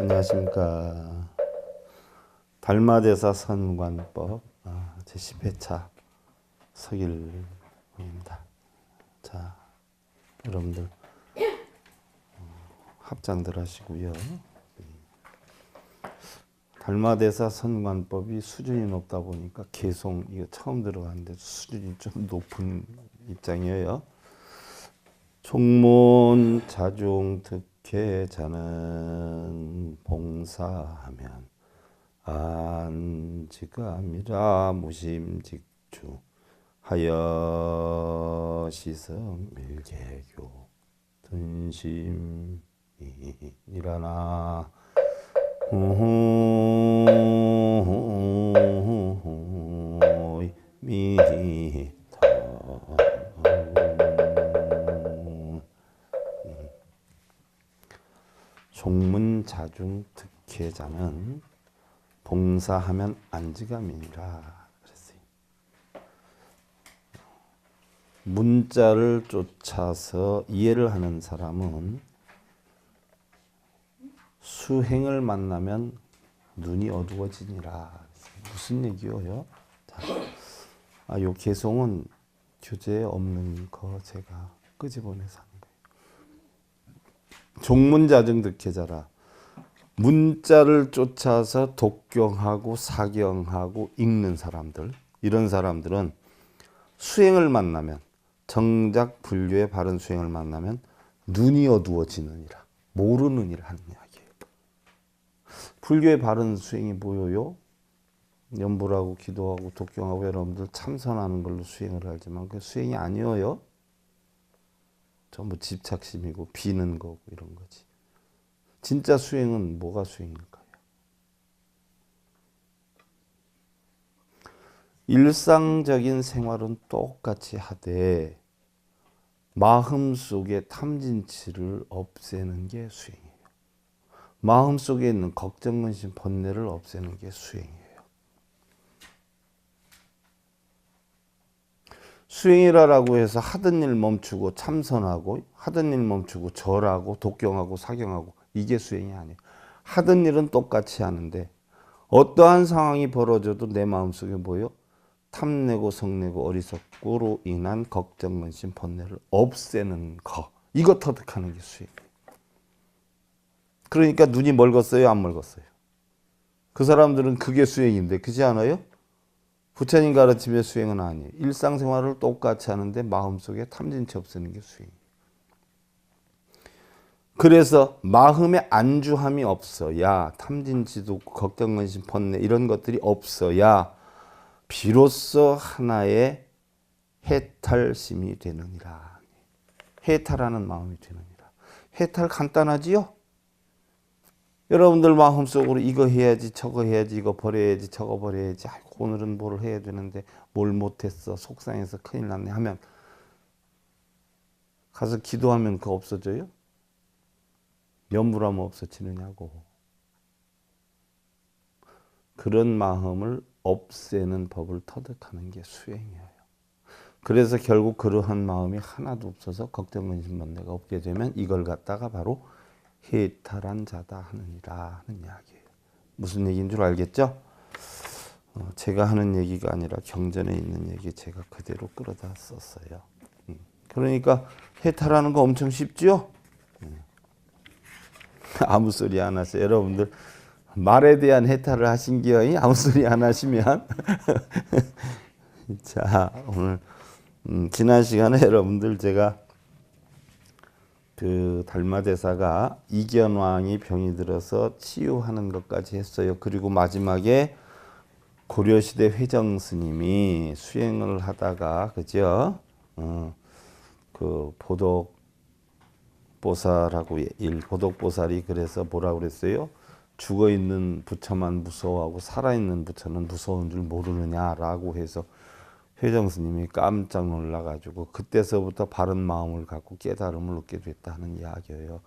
안녕하십니까. 달마대사 선관법 제10회차 서길입니다. 자, 여러분들 합장들 하시고요. 달마대사 선관법이 수준이 높다 보니까 개송 이거 처음 들어가는데 수준이 좀 높은 입장이에요. 총문 자중 득회자는 봉사하면 안지감이라 무심직주 하여 시성 밀개교 든심이라나 미터 종문자중 득회자는 봉사하면 안지감이니라 그랬어요. 문자를 쫓아서 이해를 하는 사람은 수행을 만나면 눈이 어두워지니라. 무슨 얘기요? 요 개송은 교재에 없는 거 제가 끄집어내서 하는 거예요. 종문자중 득회자라. 문자를 쫓아서 독경하고 사경하고 읽는 사람들, 이런 사람들은 수행을 만나면, 정작 불교의 바른 수행을 만나면 눈이 어두워지느니라, 모르느니라 하는 이야기예요. 불교의 바른 수행이 뭐예요? 연불하고 기도하고 독경하고 여러분들 참선하는 걸로 수행을 하지만 그 수행이 아니에요. 전부 집착심이고 비는 거고 이런 거지. 진짜 수행은 뭐가 수행일까요? 일상적인 생활은 똑같이 하되 마음속의 탐진치를 없애는 게 수행이에요. 마음속에 있는 걱정, 근심, 번뇌를 없애는 게 수행이에요. 수행이라고 해서 하던 일 멈추고 참선하고 하던 일 멈추고 절하고 독경하고 사경하고 이게 수행이 아니에요. 하던 일은 똑같이 하는데 어떠한 상황이 벌어져도 내 마음속에 뭐예요? 탐내고 성내고 어리석고로 인한 걱정, 근심, 번뇌를 없애는 거. 이거 터득하는 게 수행이에요. 그러니까 눈이 멀었어요? 안 멀었어요? 그 사람들은 그게 수행인데 그렇지 않아요? 부처님 가르침의 수행은 아니에요. 일상생활을 똑같이 하는데 마음속에 탐진치 없애는 게 수행이에요. 그래서 마음에 안주함이 없어야 탐진치도 걱정, 근심, 번뇌 이런 것들이 없어야 비로소 하나의 해탈심이 되느니라. 해탈하는 마음이 되느니라. 해탈 간단하지요? 여러분들 마음속으로 이거 해야지 저거 해야지 이거 버려야지 저거 버려야지 아이고 오늘은 뭘 해야 되는데 뭘 못했어 속상해서 큰일 났네 하면 가서 기도하면 그거 없어져요? 염불하면 없어지느냐고. 그런 마음을 없애는 법을 터득하는 게 수행이에요. 그래서 결국 그러한 마음이 하나도 없어서 걱정, 근심, 번뇌가 없게 되면 이걸 갖다가 바로 해탈한 자다 하느니라 하는 이야기예요. 무슨 얘기인 줄 알겠죠? 제가 하는 얘기가 아니라 경전에 있는 얘기 제가 그대로 끌어다 썼어요. 그러니까 해탈하는 거 엄청 쉽죠? 아무 소리 안 하세요. 여러분들 말에 대한 해탈을 하신 기어이 아무 소리 안 하시면 자 오늘 지난 시간에 여러분들 제가 그 달마대사가 이견왕이 병이 들어서 치유하는 것까지 했어요. 그리고 마지막에 고려시대 회정스님이 수행을 하다가 그죠? 그 보독보살하고 보독보살이 그래서 뭐라고 그랬어요? 죽어 있는 부처만 무서워하고 살아 있는 부처는 무서운 줄 모르느냐라고 해서 회정스님이 깜짝 놀라가지고 그때서부터 바른 마음을 갖고 깨달음을 얻게 됐다는 이야기예요.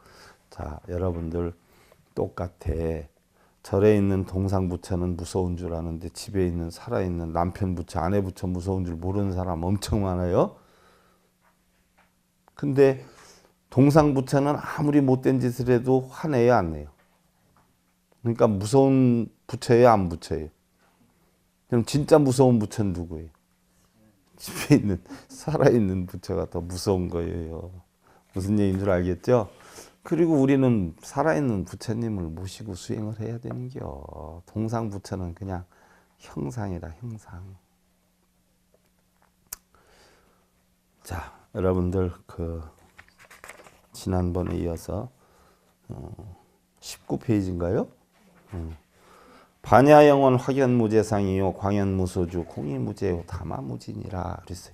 자, 여러분들 똑같아. 절에 있는 동상부처는 무서운 줄 아는데 집에 있는 살아있는 남편 부처, 아내 부처 무서운 줄 모르는 사람 엄청 많아요. 근데 동상부처는 아무리 못된 짓을 해도 화내요, 안 내요? 그러니까 무서운 부처예요, 안 부처예요? 그럼 진짜 무서운 부처는 누구예요? 집에 있는 살아있는 부처가 더 무서운 거예요. 무슨 얘기인 줄 알겠죠? 그리고 우리는 살아있는 부처님을 모시고 수행을 해야 되는겨. 동상 부처는 그냥 형상이다, 형상. 자, 여러분들 지난번에 이어서 19페이지인가요? 반야영원 확연무제상이요 광연무소주 공이무제요 다마무진이라 그랬어요.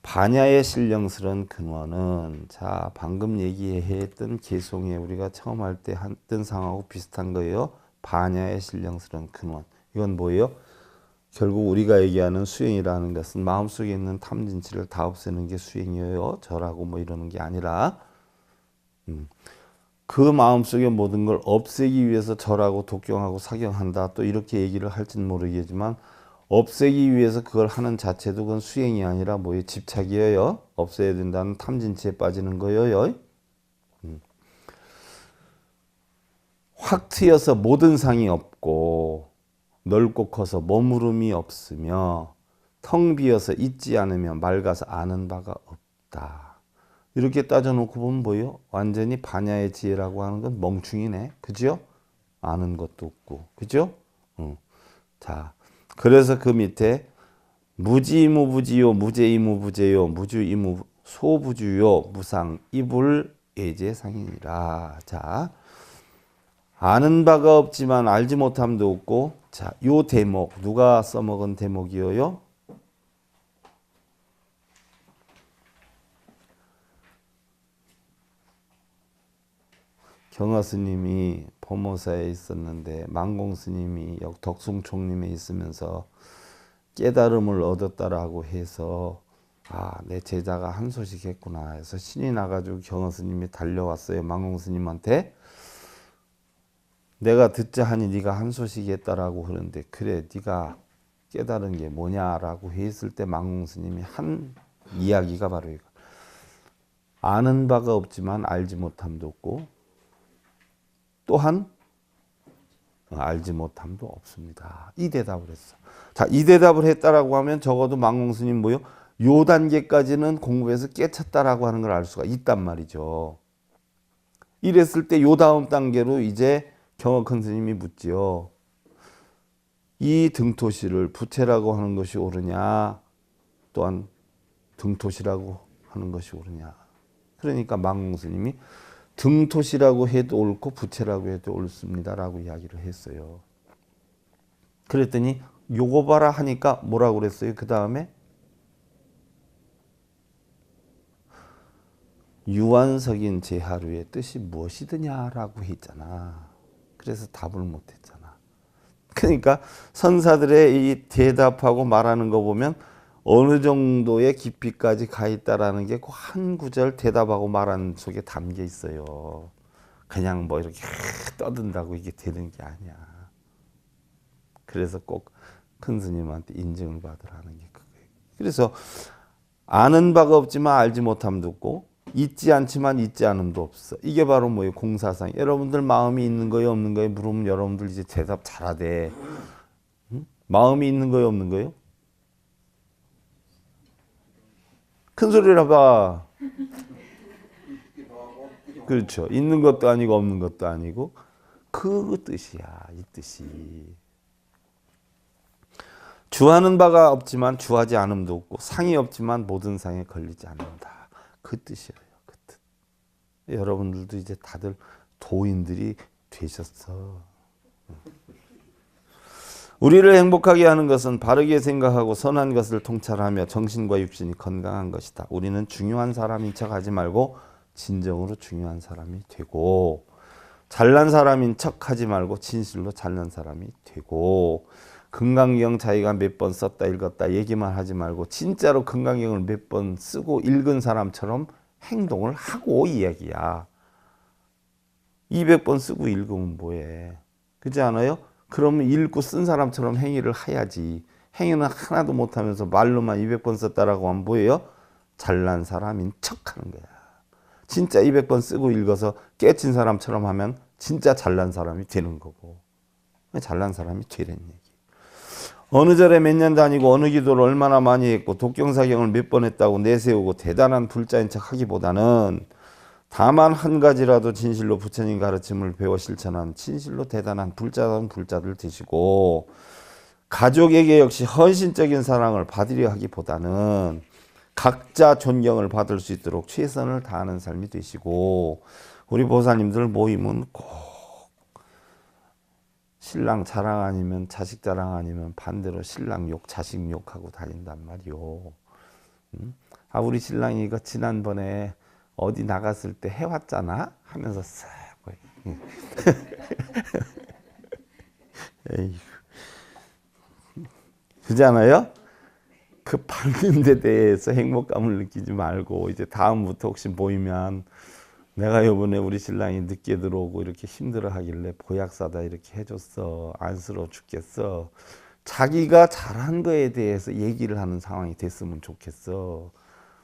반야의 신령스런 근원은 자 방금 얘기했던 개송에 우리가 처음 할 때 했던 상하고 비슷한 거예요. 반야의 신령스런 근원. 이건 뭐예요? 결국 우리가 얘기하는 수행이라는 것은 마음속에 있는 탐진치를 다 없애는 게 수행이에요. 절하고 뭐 이러는 게 아니라 그 마음속의 모든 걸 없애기 위해서 절하고 독경하고 사경한다. 또 이렇게 얘기를 할지는 모르겠지만 없애기 위해서 그걸 하는 자체도 그건 수행이 아니라 뭐예요? 집착이에요. 없애야 된다는 탐진치에 빠지는 거예요. 확 트여서 모든 상이 없고 넓고 커서 머무름이 없으며 텅 비어서 있지 않으며 맑아서 아는 바가 없다. 이렇게 따져놓고 보면 뭐예요? 완전히 반야의 지혜라고 하는 건 멍충이네. 그죠? 아는 것도 없고. 그죠? 자, 그래서 그 밑에 무지무부지요 무제이무부제요 무주이무 소부주요 무상 이불 예제상이니라. 자, 아는 바가 없지만 알지 못함도 없고. 자, 요 대목 누가 써먹은 대목이에요? 경화 스님이 법모사에 있었는데 망공 스님이 덕숭총림에 있으면서 깨달음을 얻었다라고 해서 내 제자가 한 소식 했구나 해서 신이 나가지고 경화 스님이 달려왔어요. 망공 스님한테. 내가 듣자 하니 네가 한 소식 했다라고 그러는데 그래 네가 깨달은 게 뭐냐라고 했을 때 망공 스님이 한 이야기가 바로 이거. 아는 바가 없지만 알지 못함도 없고 또한 알지 못함도 없습니다. 이 대답을 했어. 자, 이 대답을 했다라고 하면 적어도 망공 스님 뭐요? 요 단계까지는 공부해서 깨쳤다라고 하는 걸 알 수가 있단 말이죠. 이랬을 때 요 다음 단계로 이제 경허큰 스님이 묻지요. 이 등토시를 부채라고 하는 것이 옳으냐 또한 등토시라고 하는 것이 옳으냐. 그러니까 망공 스님이 등토시라고 해도 옳고 부채라고 해도 옳습니다라고 이야기를 했어요. 그랬더니 요거 봐라 하니까 뭐라고 그랬어요? 그 다음에 유한석인 제하루의 뜻이 무엇이드냐라고 했잖아. 그래서 답을 못했잖아. 그러니까 선사들의 이 대답하고 말하는 거 보면 어느 정도의 깊이까지 가 있다라는 게 그 한 구절 대답하고 말하는 속에 담겨 있어요. 그냥 뭐 이렇게 떠든다고 이게 되는 게 아니야. 그래서 꼭 큰 스님한테 인증을 받으라는 게 그거예요. 그래서 아는 바가 없지만 알지 못함도 없고 있지 않지만 있지 않음도 없어. 이게 바로 뭐예요? 공사상. 여러분들 마음이 있는 거예요, 없는 거예요? 물으면 여러분들 이제 대답 잘하대. 응? 마음이 있는 거예요, 없는 거예요? 큰 소리로 해봐. 그렇죠. 있는 것도 아니고 없는 것도 아니고 그 뜻이야. 이 뜻이. 주하는 바가 없지만 주하지 않음도 없고 상이 없지만 모든 상에 걸리지 않는다. 그 뜻이에요. 그 뜻. 여러분들도 이제 다들 도인들이 되셨어. 우리를 행복하게 하는 것은 바르게 생각하고 선한 것을 통찰하며 정신과 육신이 건강한 것이다. 우리는 중요한 사람인 척하지 말고 진정으로 중요한 사람이 되고 잘난 사람인 척하지 말고 진실로 잘난 사람이 되고 금강경 자기가 몇 번 썼다 읽었다 얘기만 하지 말고 진짜로 금강경을 몇 번 쓰고 읽은 사람처럼 행동을 하고 이 얘기야. 200번 쓰고 읽으면 뭐해. 그렇지 않아요? 그러면 읽고 쓴 사람처럼 행위를 해야지. 행위는 하나도 못하면서 말로만 200번 썼다라고 하면 뭐예요? 잘난 사람인 척하는 거야. 진짜 200번 쓰고 읽어서 깨친 사람처럼 하면 진짜 잘난 사람이 되는 거고. 잘난 사람이 되는 얘기. 어느 절에 몇 년 다니고 어느 기도를 얼마나 많이 했고 독경사경을 몇 번 했다고 내세우고 대단한 불자인 척 하기보다는 다만 한 가지라도 진실로 부처님 가르침을 배워 실천한 진실로 대단한 불자다운 불자들 되시고 가족에게 역시 헌신적인 사랑을 받으려 하기보다는 각자 존경을 받을 수 있도록 최선을 다하는 삶이 되시고 우리 보살님들 모임은 꼭 신랑 자랑 아니면 자식 자랑 아니면 반대로 신랑 욕 자식 욕하고 다닌단 말이요. 우리 신랑이 이거 지난번에 어디 나갔을 때 해왔잖아 하면서 싹 에이구. 그잖아요. 그 받는 데 대해서 행복감을 느끼지 말고 이제 다음부터 혹시 모이면 내가 요번에 우리 신랑이 늦게 들어오고 이렇게 힘들어 하길래 보약 사다 이렇게 해줬어. 안쓰러워 죽겠어. 자기가 잘한 거에 대해서 얘기를 하는 상황이 됐으면 좋겠어.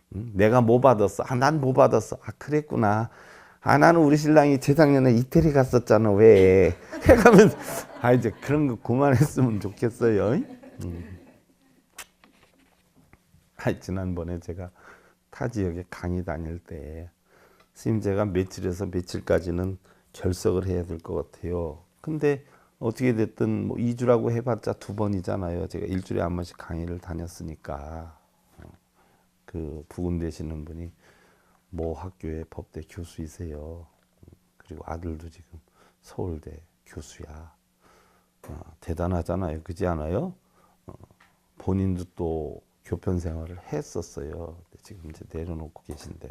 내가 뭐 받았어? 난 뭐 받았어? 그랬구나. 나는 우리 신랑이 재작년에 이태리 갔었잖아. 왜? 해가면 이제 그런 거 그만했으면 좋겠어요. 지난번에 제가 타 지역에 강의 다닐 때 스님 제가 며칠에서 며칠까지는 결석을 해야 될 것 같아요. 근데 어떻게 됐든 뭐 2주라고 해봤자 2번이잖아요. 제가 일주일에 한 번씩 강의를 다녔으니까. 그 부근 되시는 분이 모 학교의 법대 교수이세요. 그리고 아들도 지금 서울대 교수야. 대단하잖아요. 그렇지 않아요? 본인도 또 교편 생활을 했었어요. 지금 이제 내려놓고 계신데.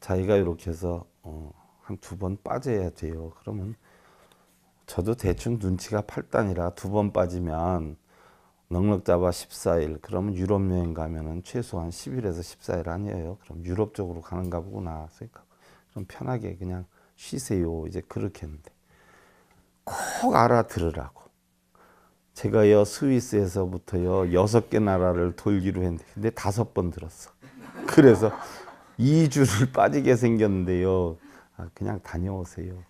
자기가 이렇게 해서 한 2번 빠져야 돼요. 그러면 저도 대충 눈치가 8단이라 2번 빠지면 넉넉 잡아 14일. 그러면 유럽 여행 가면은 최소한 10일에서 14일 아니에요. 그럼 유럽 쪽으로 가는가 보구나. 그럼 편하게 그냥 쉬세요. 이제 그렇게 했는데 꼭 알아들으라고. 제가요 스위스에서부터요 6개 나라를 돌기로 했는데 근데 5번 들었어. 그래서 2주를 빠지게 생겼는데요. 그냥 다녀오세요.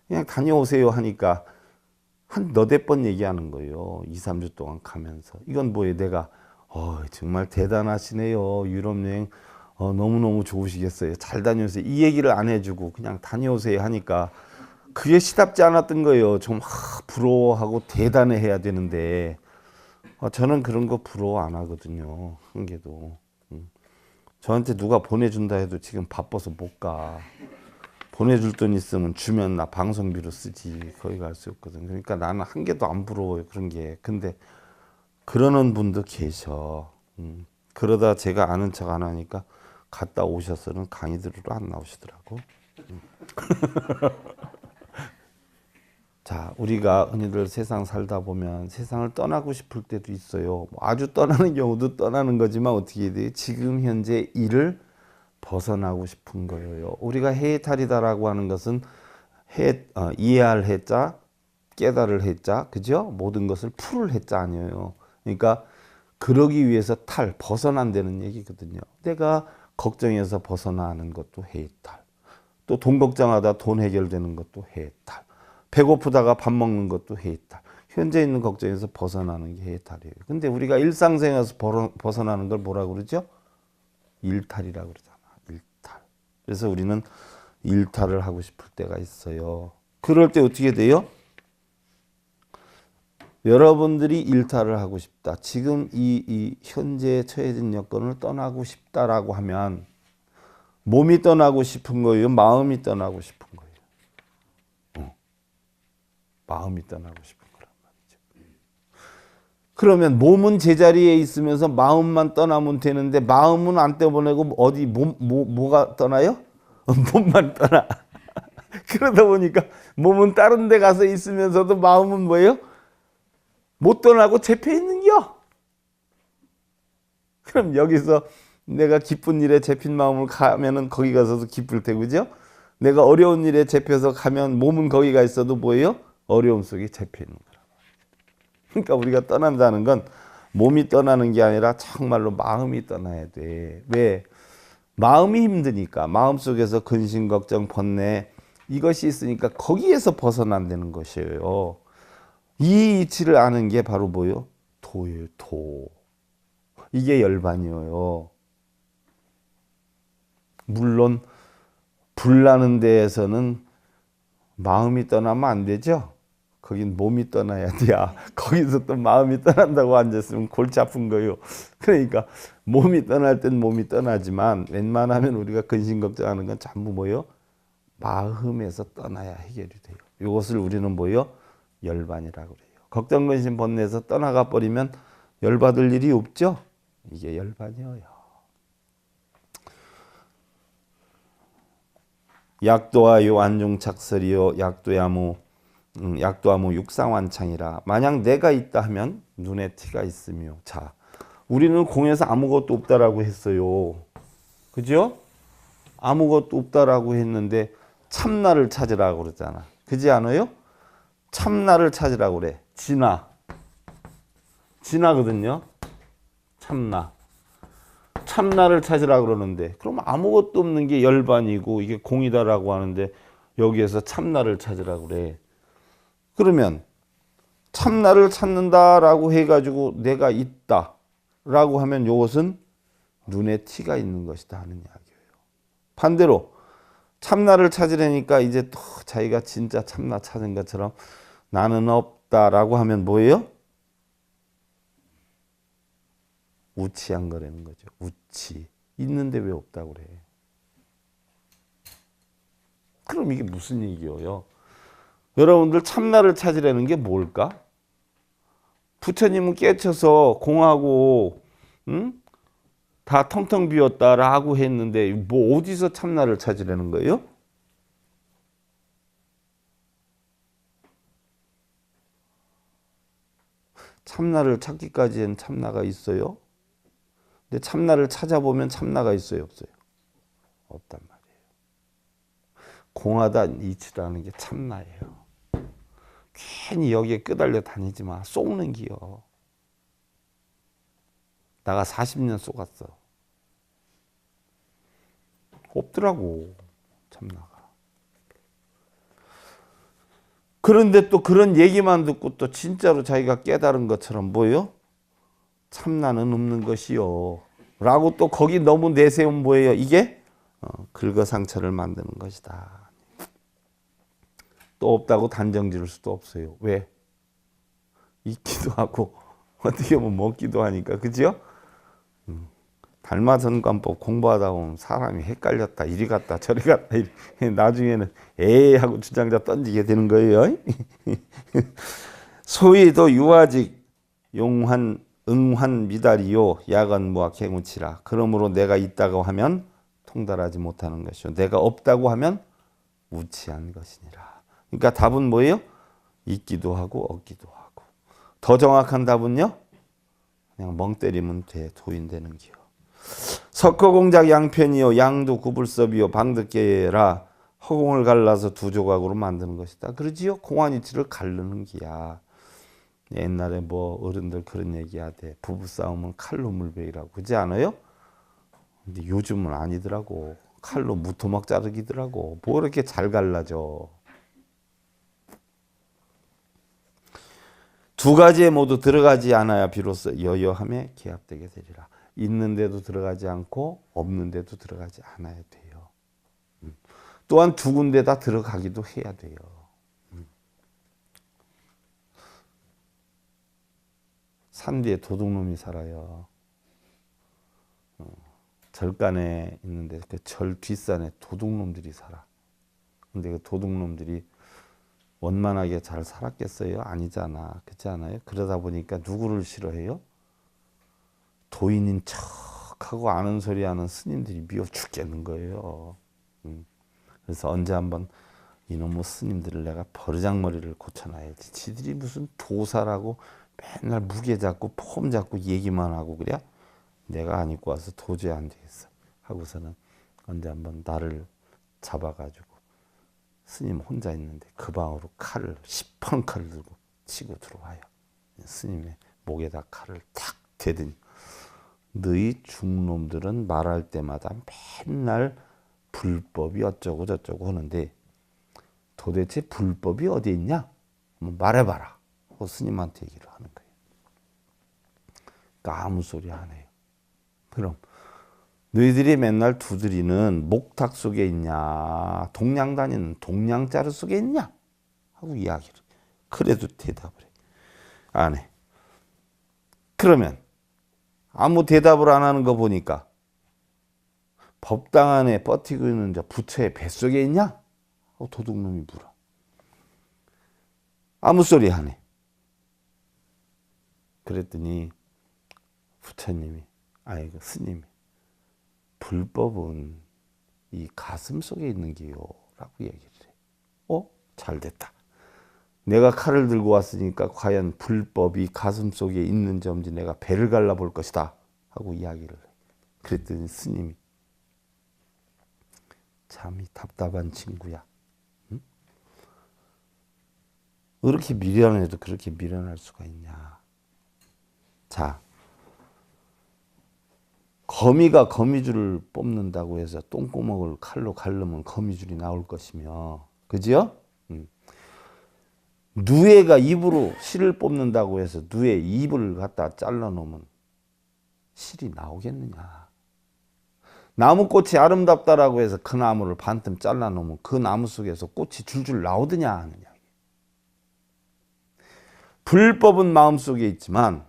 그냥 다녀오세요 하니까 한 너댓 번 얘기하는 거예요. 2, 3주 동안 가면서. 이건 뭐예요? 내가 정말 대단하시네요. 유럽 여행 너무너무 좋으시겠어요. 잘 다녀오세요. 이 얘기를 안 해주고 그냥 다녀오세요 하니까 그게 시답지 않았던 거예요. 좀 부러워하고 대단해해야 되는데 저는 그런 거 부러워 안 하거든요. 한 개도. 저한테 누가 보내준다 해도 지금 바빠서 못 가. 보내줄 돈 있으면 주면 나 방송비로 쓰지. 거기 갈 수 없거든. 그러니까 나는 한 개도 안 부러워요. 그런 게. 근데 그러는 분도 계셔. 그러다 제가 아는 척 안 하니까 갔다 오셔서는 강의 들으러 안 나오시더라고. 자, 우리가 흔히들 세상 살다 보면 세상을 떠나고 싶을 때도 있어요. 아주 떠나는 경우도 떠나는 거지만 어떻게 해야 돼요? 지금 현재 일을 벗어나고 싶은 거예요. 우리가 해탈이다라고 하는 것은 이해할 해자, 깨달을 해자, 그죠? 모든 것을 풀을 해자 아니에요. 그러니까 그러기 위해서 벗어난다는 얘기거든요. 내가 걱정해서 벗어나는 것도 해탈. 또 돈 걱정하다 돈 해결되는 것도 해탈. 배고프다가 밥 먹는 것도 해탈. 현재 있는 걱정에서 벗어나는 게 해탈이에요. 근데 우리가 일상생활에서 벗어나는 걸 뭐라고 그러죠? 일탈이라고 그러잖아. 일탈. 그래서 우리는 일탈을 하고 싶을 때가 있어요. 그럴 때 어떻게 돼요? 여러분들이 일탈을 하고 싶다. 지금 이 현재 처해진 여건을 떠나고 싶다라고 하면 몸이 떠나고 싶은 거예요? 마음이 떠나고 싶은 거예요? 마음이 떠나고 싶은 거란 말이죠. 그러면 몸은 제자리에 있으면서 마음만 떠나면 되는데 마음은 안 떼보내고 어디 뭐가 떠나요? 몸만 떠나. 그러다 보니까 몸은 다른 데 가서 있으면서도 마음은 뭐예요? 못 떠나고 잡혀 있는겨. 그럼 여기서 내가 기쁜 일에 잡힌 마음을 가면은 거기 가서도 기쁠 테고, 그죠? 내가 어려운 일에 잡혀서 가면 몸은 거기 가 있어도 뭐예요? 어려움 속에 잡혀 있는 거라. 그러니까 우리가 떠난다는 건 몸이 떠나는 게 아니라 정말로 마음이 떠나야 돼. 왜? 마음이 힘드니까 마음속에서 근심, 걱정, 번뇌 이것이 있으니까 거기에서 벗어난다는 것이에요. 이 이치를 아는 게 바로 뭐요? 도예요. 도. 이게 열반이에요. 물론 불나는 데에서는 마음이 떠나면 안 되죠. 거긴 몸이 떠나야 돼야. 거기서 또 마음이 떠난다고 앉았으면 골치 아픈 거예요. 그러니까 몸이 떠날 땐 몸이 떠나지만 웬만하면 우리가 근심 걱정하는 건 전부 뭐예요? 마음에서 떠나야 해결이 돼요. 이것을 우리는 뭐예요? 열반이라고 그래요. 걱정 근심 번뇌에서 떠나가 버리면 열받을 일이 없죠. 이게 열반이에요. 약도하요 안중착설이요 약도하무 육상완창이라. 만약 내가 있다 하면 눈에 티가 있으며. 자, 우리는 공에서 아무것도 없다라고 했어요. 그죠? 아무것도 없다라고 했는데 참나를 찾으라고 그러잖아. 그지 않아요? 참나를 찾으라고 그래. 진화거든요. 참나를 찾으라고 그러는데 그럼 아무것도 없는 게 열반이고 이게 공이다라고 하는데 여기에서 참나를 찾으라고 그래. 그러면 참나를 찾는다라고 해가지고 내가 있다라고 하면 이것은 눈에 티가 있는 것이다 하는 이야기예요. 반대로 참나를 찾으려니까 이제 또 자기가 진짜 참나 찾은 것처럼 나는 없다라고 하면 뭐예요? 우치한 거라는 거죠. 우치. 있는데 왜 없다고 그래? 그럼 이게 무슨 얘기예요? 여러분들 참나를 찾으려는 게 뭘까? 부처님은 깨쳐서 공하고 다 텅텅 비었다라고 했는데 뭐 어디서 참나를 찾으려는 거예요? 참나를 찾기까지엔 참나가 있어요? 근데 참나를 찾아보면 참나가 있어요, 없어요? 없단 말이에요. 공하다 이치라는 게 참나예요. 괜히 여기에 끄달려 다니지 마. 속는 기요. 나가 40년 속았어. 없더라고, 참나가. 그런데 또 그런 얘기만 듣고 또 진짜로 자기가 깨달은 것처럼 뭐예요? 참나는 없는 것이요. 라고 또 거기 너무 내세우면 뭐예요? 이게 긁어상처를 만드는 것이다. 또 없다고 단정 지을 수도 없어요. 왜? 있기도 하고 어떻게 보면 먹기도 하니까. 그죠? 달마선관법 공부하다 보면 사람이 헷갈렸다. 이리 갔다 저리 갔다. 나중에는 에이 하고 주장자 던지게 되는 거예요. 소위도 유아직 용환 응환 미달이요 야간무와 개무치라. 그러므로 내가 있다고 하면 통달하지 못하는 것이요 내가 없다고 하면 우치한 것이니라. 그러니까 답은 뭐예요? 있기도 하고 없기도 하고. 더 정확한 답은요? 그냥 멍 때리면 돼. 도인되는 기요. 석허공작 양편이요 양도 구불섭이요 방득계라. 허공을 갈라서 두 조각으로 만드는 것이다. 그러지요? 공안이치를 가르는 기야. 옛날에 뭐 어른들 그런 얘기하대. 부부싸움은 칼로 물베기라고. 그렇지 않아요? 근데 요즘은 아니더라고. 칼로 무토막 자르기더라고. 뭐 이렇게 잘 갈라져. 두 가지에 모두 들어가지 않아야 비로소 여여함에 기합되게 되리라. 있는데도 들어가지 않고 없는데도 들어가지 않아야 돼요. 또한 두 군데 다 들어가기도 해야 돼요. 산 뒤에 도둑놈이 살아요. 절간에 있는데 그 절 뒷산에 도둑놈들이 살아. 근데 그 도둑놈들이 원만하게 잘 살았겠어요? 아니잖아. 그렇지 않아요? 그러다 보니까 누구를 싫어해요? 도인인 척하고 아는 소리 하는 스님들이 미워 죽겠는 거예요. 그래서 언제 한번 이놈의 스님들을 내가 버르장머리를 고쳐놔야지. 지들이 무슨 도사라고 맨날 무게 잡고 폼 잡고 얘기만 하고 그래? 내가 안 입고 와서 도저히 안 되겠어. 하고서는 언제 한번 나를 잡아가지고 스님 혼자 있는데 그 방으로 칼을 시퍼런 칼을 들고 치고 들어와요. 스님의 목에다 칼을 탁 대더니 너희 중놈들은 말할 때마다 맨날 불법이 어쩌고 저쩌고 하는데 도대체 불법이 어디 있냐? 한번 말해봐라. 하고 스님한테 얘기를 하는 거예요. 그러니까 아무 소리 안 해요. 그럼 너희들이 맨날 두드리는 목탁 속에 있냐? 동양 다니는 동양자루 속에 있냐? 하고 이야기를. 그래도 대답을 해. 안 해. 그러면 아무 대답을 안 하는 거 보니까 법당 안에 버티고 있는 저 부처의 뱃속에 있냐? 하고 도둑놈이 물어. 아무 소리 안 해. 그랬더니 부처님이 아이고 스님이 불법은 이 가슴 속에 있는 게요 라고 얘기를 해. 잘됐다. 내가 칼을 들고 왔으니까 과연 불법이 가슴 속에 있는지 없는지 내가 배를 갈라볼 것이다 하고 이야기를 해. 그랬더니 스님이 참 답답한 친구야. 응? 이렇게 미련해도 그렇게 미련할 수가 있냐. 자, 거미가 거미줄을 뽑는다고 해서 똥구멍을 칼로 가르면 거미줄이 나올 것이며, 그지요? 누에가 입으로 실을 뽑는다고 해서 누에 입을 갖다 잘라놓으면 실이 나오겠느냐. 나무꽃이 아름답다라고 해서 그 나무를 반틈 잘라놓으면 그 나무 속에서 꽃이 줄줄 나오느냐 하느냐. 불법은 마음속에 있지만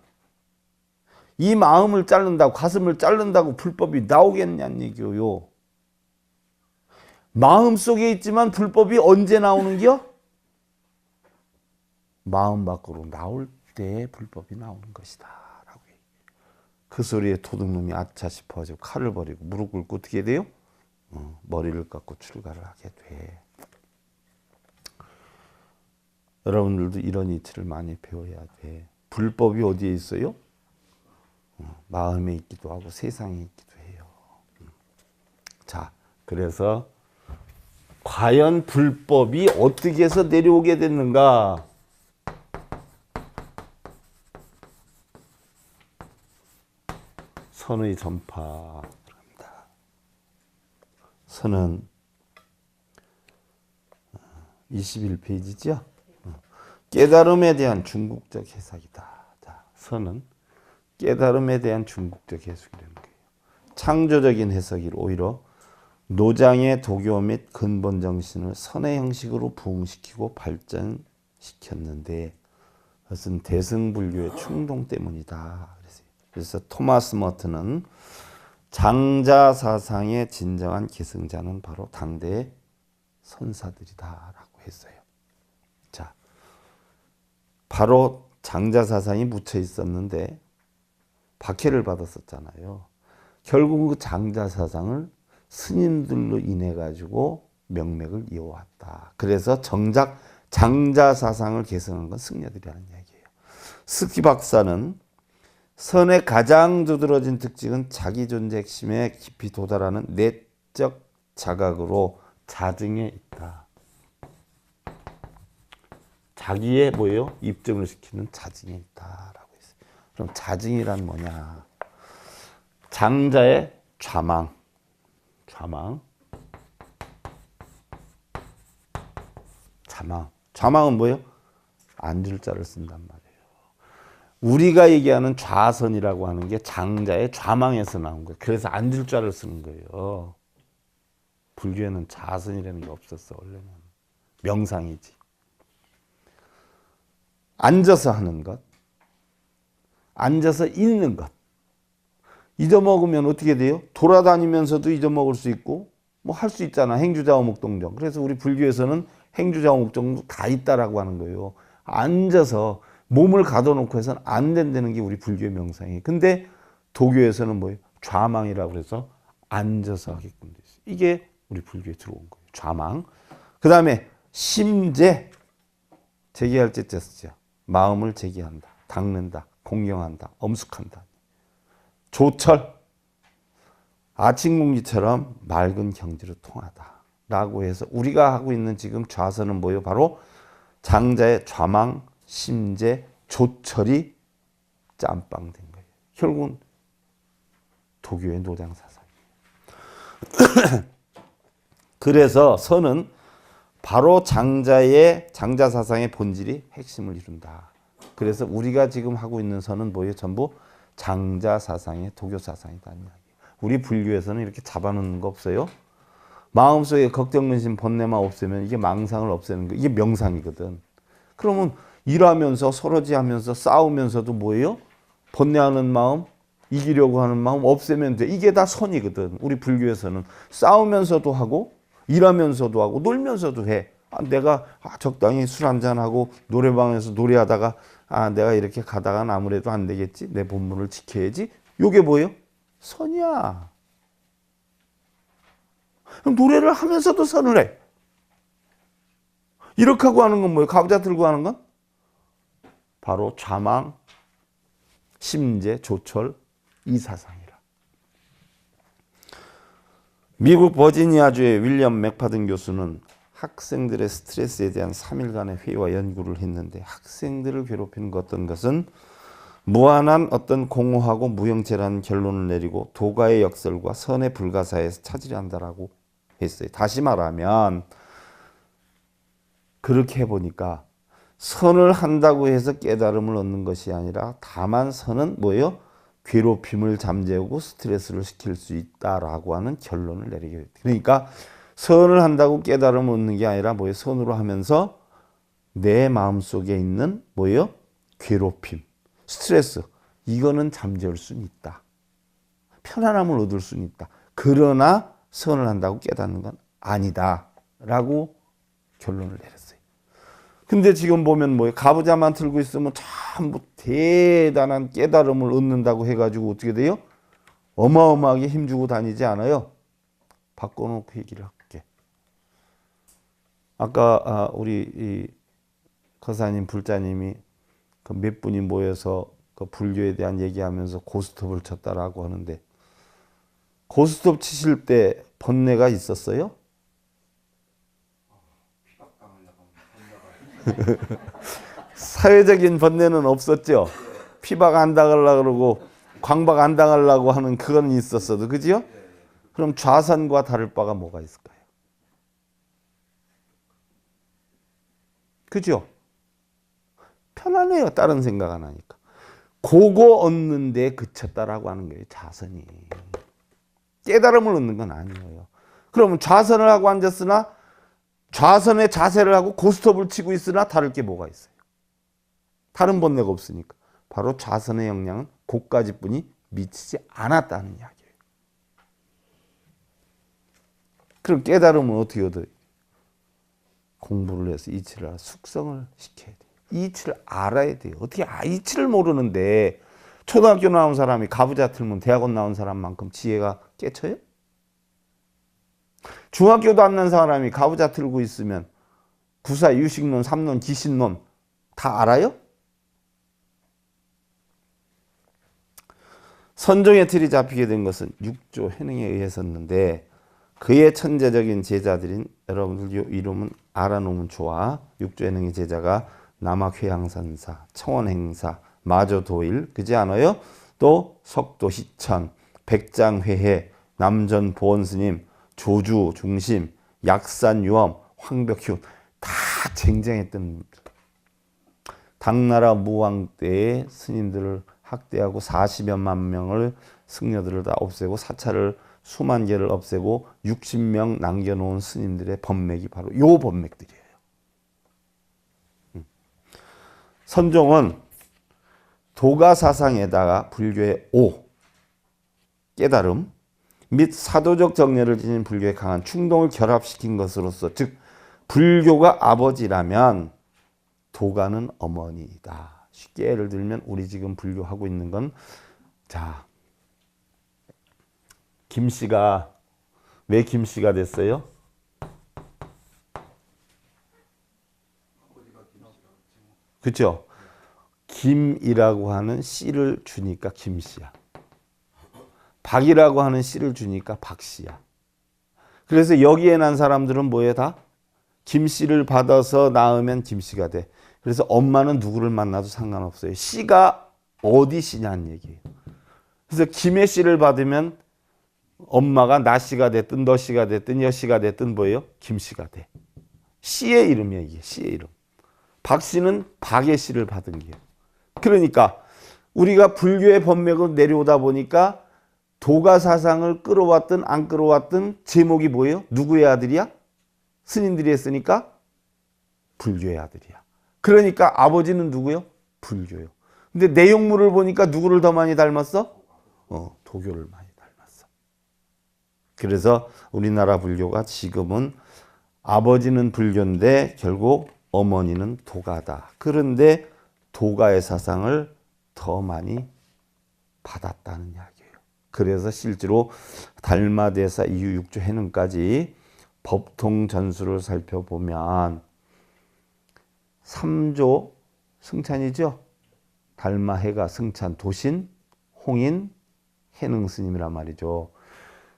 이 마음을 자른다고 가슴을 자른다고 불법이 나오겠냐는 얘기요. 마음속에 있지만 불법이 언제 나오는겨? 마음 밖으로 나올 때 불법이 나오는 것이다 라고. 그 소리에 도둑놈이 아차 싶어가지고 칼을 버리고 무릎 꿇고 어떻게 돼요? 머리를 깎고 출가를 하게 돼. 여러분들도 이런 이치를 많이 배워야 돼. 불법이 어디에 있어요? 마음에 있기도 하고 세상에 있기도 해요. 자, 그래서 과연 불법이 어떻게 해서 내려오게 됐는가? 선의 전파입니다. 선은 21페이지죠. 깨달음에 대한 중국적 해석이다. 자, 선은 깨달음에 대한 중국적 해석이 되는 거예요. 창조적인 해석이 오히려 노장의 도교 및 근본 정신을 선의 형식으로 부흥시키고 발전시켰는데 그것은 대승불교의 충동 때문이다. 그래서 토마스 머튼은 장자 사상의 진정한 계승자는 바로 당대의 선사들이다라고 했어요. 자, 바로 장자 사상이 묻혀 있었는데 박해를 받았었잖아요. 결국 그 장자 사상을 스님들로 인해 가지고 명맥을 이어왔다. 그래서 정작 장자 사상을 계승한 건 승려들이라는 얘기예요. 스키 박사는 선의 가장 두드러진 특징은 자기 존재 핵심에 깊이 도달하는 내적 자각으로 자증에 있다. 자기의 뭐예요? 입증을 시키는 자증에 있다라고 했어요. 그럼 자증이란 뭐냐? 장자의 좌망. 좌망은 뭐예요? 앉을 자를 쓴단 말이에요. 우리가 얘기하는 좌선이라고 하는 게 장자의 좌망에서 나온 거예요. 그래서 앉을 자를 쓰는 거예요. 불교에는 좌선이라는 게 없었어. 원래는 명상이지. 앉아서 하는 것, 앉아서 있는 것. 잊어먹으면 어떻게 돼요? 돌아다니면서도 잊어먹을 수 있고 뭐 할 수 있잖아. 행주자오목동정. 그래서 우리 불교에서는 행주자오목동정 다 있다라고 하는 거예요. 앉아서 몸을 가둬놓고 해서는 안 된다는 게 우리 불교의 명상이에요. 근데 도교에서는 뭐예요? 좌망이라고 해서 앉아서 하게끔 돼 있어요. 이게 우리 불교에 들어온 거예요. 좌망. 그 다음에 심재. 재기할 때 쓰죠. 마음을 재기한다. 닦는다. 공경한다. 엄숙한다. 조철. 아침 공기처럼 맑은 경지로 통하다. 라고 해서 우리가 하고 있는 지금 좌선은 뭐예요? 바로 장자의 좌망, 심재, 조철이 짬빵된 거예요. 결국은 도교의 노장 사상이에요. 그래서 선은 바로 장자 사상의 본질이 핵심을 이룬다. 그래서 우리가 지금 하고 있는 선은 뭐예요? 전부 장자 사상의 도교 사상이다. 우리 불교에서는 이렇게 잡아놓는 거 없어요. 마음속에 걱정, 근심, 번뇌만 없애면 이게 망상을 없애는 거. 이게 명상이거든. 그러면 일하면서 서러지하면서 싸우면서도 뭐예요? 번뇌하는 마음, 이기려고 하는 마음 없애면 돼. 이게 다 선이거든. 우리 불교에서는 싸우면서도 하고 일하면서도 하고 놀면서도 해. 내가 적당히 술 한잔하고 노래방에서 노래하다가 내가 이렇게 가다가는 아무래도 안 되겠지. 내 본분을 지켜야지. 요게 뭐예요? 선이야. 그럼 노래를 하면서도 선을 해. 이렇게 하고 하는 건 뭐예요? 가부좌 들고 하는 건? 바로 좌망, 심재, 조철 이 사상이라. 미국 버지니아주의 윌리엄 맥파든 교수는 학생들의 스트레스에 대한 3일간의 회의와 연구를 했는데 학생들을 괴롭히는 어떤 것은 무한한 어떤 공허하고 무형체라는 결론을 내리고 도가의 역설과 선의 불가사에서 찾으려 한다라고 했어요. 다시 말하면 그렇게 해보니까 선을 한다고 해서 깨달음을 얻는 것이 아니라 다만 선은 뭐예요? 괴롭힘을 잠재우고 스트레스를 시킬 수 있다라고 하는 결론을 내리게 돼요. 그러니까 선을 한다고 깨달음을 얻는 게 아니라 뭐예요? 선으로 하면서 내 마음속에 있는 뭐예요? 괴롭힘, 스트레스 이거는 잠재울 수는 있다. 편안함을 얻을 수는 있다. 그러나 선을 한다고 깨닫는 건 아니다라고 결론을 내렸어요. 근데 지금 보면 뭐예요? 가부좌만 들고 있으면 전부 대단한 깨달음을 얻는다고 해가지고 어떻게 돼요? 어마어마하게 힘주고 다니지 않아요? 바꿔놓고 얘기를 할게. 아까 우리 이 거사님, 불자님이 그 몇 분이 모여서 그 불교에 대한 얘기하면서 고스톱을 쳤다라고 하는데 고스톱 치실 때 번뇌가 있었어요? 사회적인 번뇌는 없었죠. 피박 안 당하려고 그러고 광박 안 당하려고 하는 그건 있었어도 그지요? 그럼 좌선과 다를 바가 뭐가 있을까요? 그죠? 편안해요. 다른 생각 안 하니까. 그거 얻는 데 그쳤다라고 하는 거예요. 좌선이. 깨달음을 얻는 건 아니에요. 그러면 좌선을 하고 앉았으나 좌선의 자세를 하고 고스톱을 치고 있으나 다를 게 뭐가 있어요? 다른 번뇌가 없으니까. 바로 좌선의 영향은 고까지뿐이 미치지 않았다는 이야기예요. 그럼 깨달음은 어떻게 얻어요? 공부를 해서 이치를 숙성을 시켜야 돼요. 이치를 알아야 돼요. 어떻게 이치를 모르는데 초등학교 나온 사람이 가부좌 틀면 대학원 나온 사람만큼 지혜가 깨쳐요? 중학교도 안 난 사람이 가부좌 틀고 있으면 구사, 유식론, 삼론, 기신론 다 알아요? 선종의 틀이 잡히게 된 것은 육조 현행에 의해서였는데 그의 천재적인 제자들인 여러분들 이름은 알아놓으면 좋아. 육조 현행의 제자가 남학회양선사, 청원행사, 마조도일 그지 않아요? 또 석도희천, 백장회해, 남전보원스님, 조주중심, 약산유엄, 황벽희운 다 쟁쟁했던 당나라 무왕 때의 스님들을 학대하고 40여만 명을 승려들을 다 없애고 사찰을 수만 개를 없애고 60명 남겨놓은 스님들의 법맥이 바로 요 법맥들이에요. 선종은 도가사상에다가 불교의 깨달음 및 사도적 정례를 지닌 불교의 강한 충동을 결합시킨 것으로서 즉 불교가 아버지라면 도가는 어머니이다. 쉽게 예를 들면 우리 지금 불교하고 있는 건 자, 김씨가 왜 김씨가 됐어요? 그렇죠? 김이라고 하는 씨를 주니까 김씨야. 박이라고 하는 씨를 주니까 박씨야. 그래서 여기에 난 사람들은 뭐예요 다? 김씨를 받아서 낳으면 김씨가 돼. 그래서 엄마는 누구를 만나도 상관없어요. 씨가 어디 씨냐는 얘기예요. 그래서 김해 씨를 받으면 엄마가 나 씨가 됐든 너 씨가 됐든 여 씨가 됐든 뭐예요? 김 씨가 돼. 씨의 이름이야, 이게 씨의 이름. 박 씨는 박의 씨를 받은 게요. 그러니까 우리가 불교의 법맥으로 내려오다 보니까 도가 사상을 끌어왔든 안 끌어왔든 제목이 뭐예요? 누구의 아들이야? 스님들이 했으니까 불교의 아들이야. 그러니까 아버지는 누구요? 불교요. 근데 내용물을 보니까 누구를 더 많이 닮았어? 도교를 많이 닮았어. 그래서 우리나라 불교가 지금은 아버지는 불교인데 결국 어머니는 도가다. 그런데 도가의 사상을 더 많이 받았다는 이야기예요. 그래서 실제로 달마대사 이유 육조 해능까지 법통 전수를 살펴보면 3조 승찬이죠. 달마, 해가, 승찬, 도신, 홍인, 해능 스님이란 말이죠.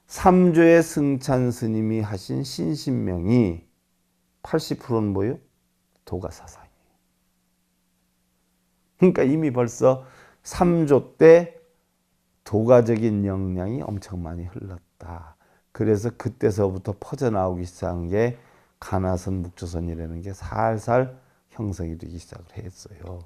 3조의 승찬 스님이 하신 신신명이 80%는 뭐예요? 도가 사상이에요. 그러니까 이미 벌써 3조 때 도가적인 영향이 엄청 많이 흘렀다. 그래서 그때서부터 퍼져나오기 시작한 게 가나선, 묵조선이라는 게 살살 형성이 되기 시작을 했어요.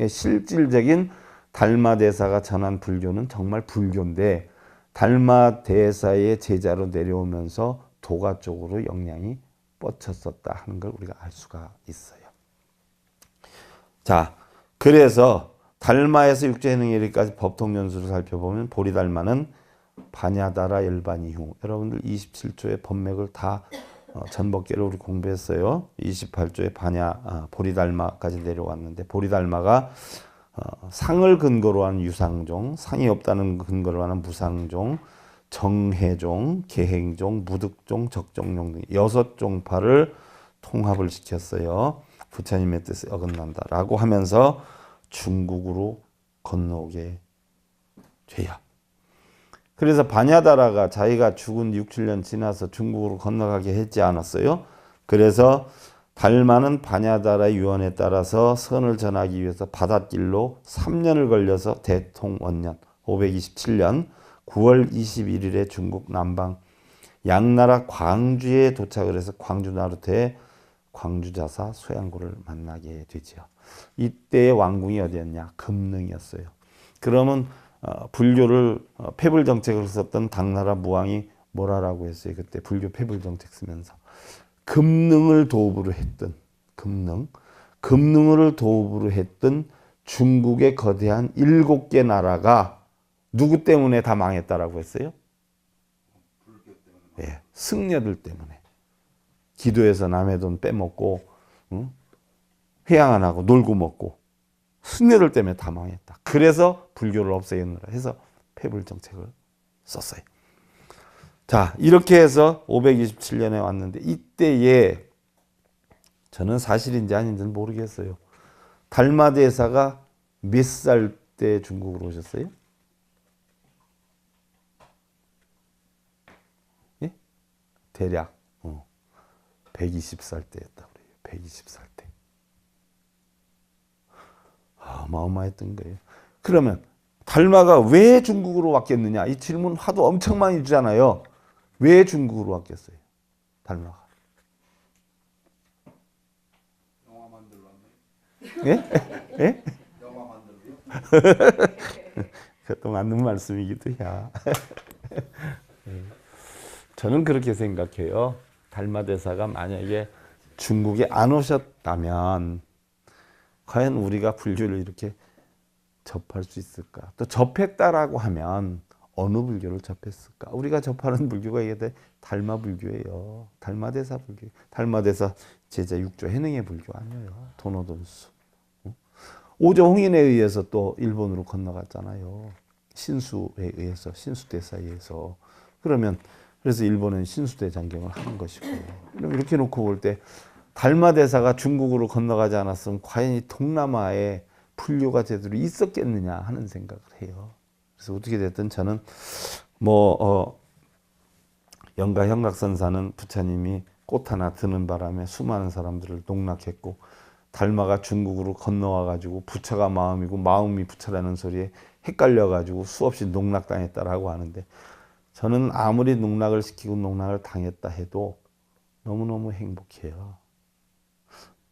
실질적인 달마대사가 전한 불교는 정말 불교인데 달마대사의 제자로 내려오면서 도가 쪽으로 영향이 뻗쳤었다 하는 걸 우리가 알 수가 있어요. 자, 그래서 달마에서 육조해능일까지 법통연수를 살펴보면 보리달마는 반야다라 열반이후, 여러분들 27조의 법맥을 다 전법계를 우리 공부했어요. 28조의 보리달마까지 내려왔는데 보리달마가 상을 근거로 한 유상종, 상이 없다는 근거로 하는 무상종, 정해종, 계행종, 무득종, 적종종 등 6종파를 통합을 시켰어요. 부처님의 뜻에 어긋난다라고 하면서 중국으로 건너오게 돼요. 그래서 반야다라가 자기가 죽은 6, 7년 지나서 중국으로 건너가게 했지 않았어요? 그래서 달마는 반야다라의 유언에 따라서 선을 전하기 위해서 바닷길로 3년을 걸려서 대통원년 527년 9월 21일에 중국 남방 양나라 광주에 도착을 해서 광주 나루터의 광주자사 소양구를 만나게 되죠. 이때의 왕궁이 어디였냐? 금능이었어요. 그러면 불교를 폐불 정책을 썼던 당나라 무왕이 뭐라고 했어요? 그때 불교 폐불 정책 쓰면서 금능을 도읍으로 했던 금능을 도읍으로 했던 중국의 거대한 7개 나라가 누구 때문에 다 망했다라고 했어요? 예, 승려들 때문에. 기도해서 남의 돈 빼먹고 회양 안 하고 놀고 먹고 승려들 때문에 다 망했다. 그래서 불교를 없애겠노라 해서 폐불 정책을 썼어요. 자, 이렇게 해서 527년에 왔는데 이때에 저는 사실인지 아닌지는 모르겠어요. 달마대사가 몇 살 때 중국으로 오셨어요? 예? 대략 120살 때였다 그래요. 120살 때. 어마어마했던 거예요. 그러면 달마가 왜 중국으로 왔겠느냐? 이 질문 하도 엄청 많이 주잖아요. 왜 중국으로 왔겠어요? 달마가. 영화 만들러 왔네. 예? 예? 영화 만들어요? 그것도 맞는 말씀이기도 해요. 저는 그렇게 생각해요. 달마대사가 만약에 중국에 안 오셨다면 과연 우리가 불교를 이렇게 접할 수 있을까? 또 접했다라고 하면 어느 불교를 접했을까? 우리가 접하는 불교가 이게 달마 불교예요. 달마대사 불교. 달마대사 제자 6조 해능의 불교 아니에요. 도노돈수. 오조 홍인에 의해서 또 일본으로 건너갔잖아요. 신수에 의해서, 신수대사에 의해서. 그래서 일본은 신수대 장경을 하는 것이고. 그럼 이렇게 놓고 볼 때 달마대사가 중국으로 건너가지 않았으면 과연 이 동남아에 불교가 제대로 있었겠느냐 하는 생각을 해요. 그래서 어떻게 됐든 저는 영가 형각선사는 부처님이 꽃 하나 드는 바람에 수많은 사람들을 농락했고 달마가 중국으로 건너와가지고 부처가 마음이고 마음이 부처라는 소리에 헷갈려가지고 수없이 농락당했다라고 하는데 저는 아무리 농락을 시키고 농락을 당했다 해도 너무너무 행복해요.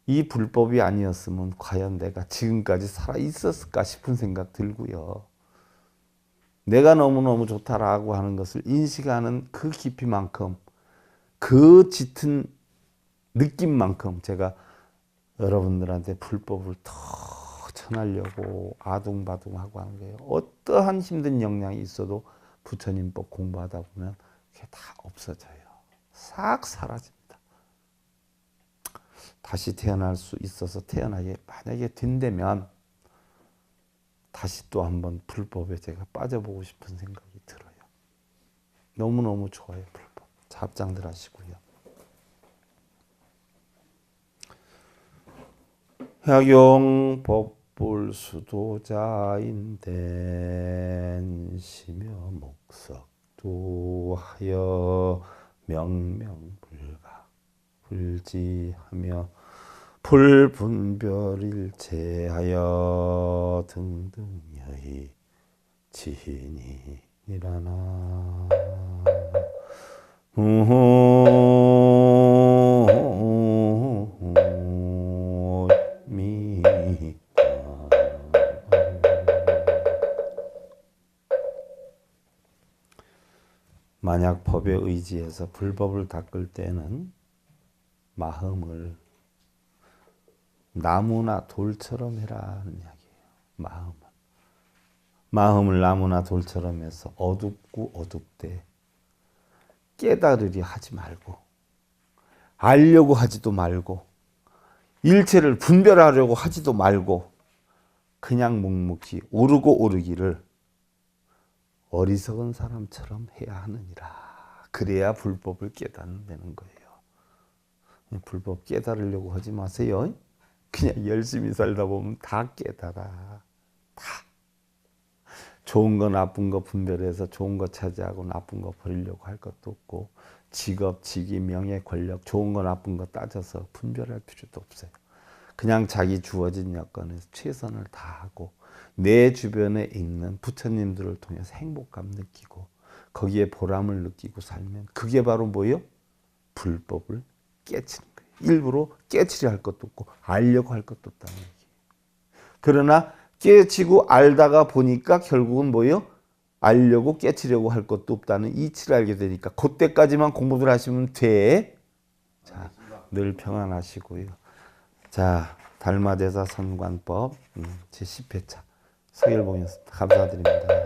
이 불법이 아니었으면 과연 내가 지금까지 살아 있었을까 싶은 생각 들고요. 내가 너무너무 좋다라고 하는 것을 인식하는 그 깊이만큼 그 짙은 느낌만큼 제가 여러분들한테 불법을 더 전하려고 아둥바둥하고 하는 거예요. 어떠한 힘든 역량이 있어도 부처님법 공부하다 보면 그게 다 없어져요. 싹 사라집니다. 다시 태어날 수 있어서 태어나게 만약에 된다면 다시 또 한번 불법에 제가 빠져보고 싶은 생각이 들어요. 너무너무 좋아요. 불법. 잡장들 하시고요. 약용 법불 수도자인된 시며 목석도 하여 명명불가 불지하며 불분별일체하여 등등여의 지니니라나. 만약 법에 의지해서 불법을 닦을 때는 마음을 나무나 돌처럼 해라는 이야기예요. 마음을 나무나 돌처럼 해서 어둡고 어둡대 깨달으려 하지 말고 알려고 하지도 말고 일체를 분별하려고 하지도 말고 그냥 묵묵히 오르고 오르기를 어리석은 사람처럼 해야 하느니라. 그래야 불법을 깨닫는 거예요. 불법 깨달으려고 하지 마세요. 그냥 열심히 살다 보면 다 깨달아. 다. 좋은 거 나쁜 거 분별해서 좋은 거 차지하고 나쁜 거 버리려고 할 것도 없고 직업, 직위, 명예, 권력 좋은 거 나쁜 거 따져서 분별할 필요도 없어요. 그냥 자기 주어진 여건에서 최선을 다하고 내 주변에 있는 부처님들을 통해서 행복감 느끼고 거기에 보람을 느끼고 살면 그게 바로 뭐예요? 불법을 깨치는 거예요. 일부러 깨치려 할 것도 없고 알려고 할 것도 없다는 얘기예요. 그러나 깨치고 알다가 보니까 결국은 뭐예요? 알려고 깨치려고 할 것도 없다는 이치를 알게 되니까 그때까지만 공부를 하시면 돼. 자, 늘 평안하시고요. 자, 달마대사 선관법 제10회차 서일봉이었습니다. 감사드립니다.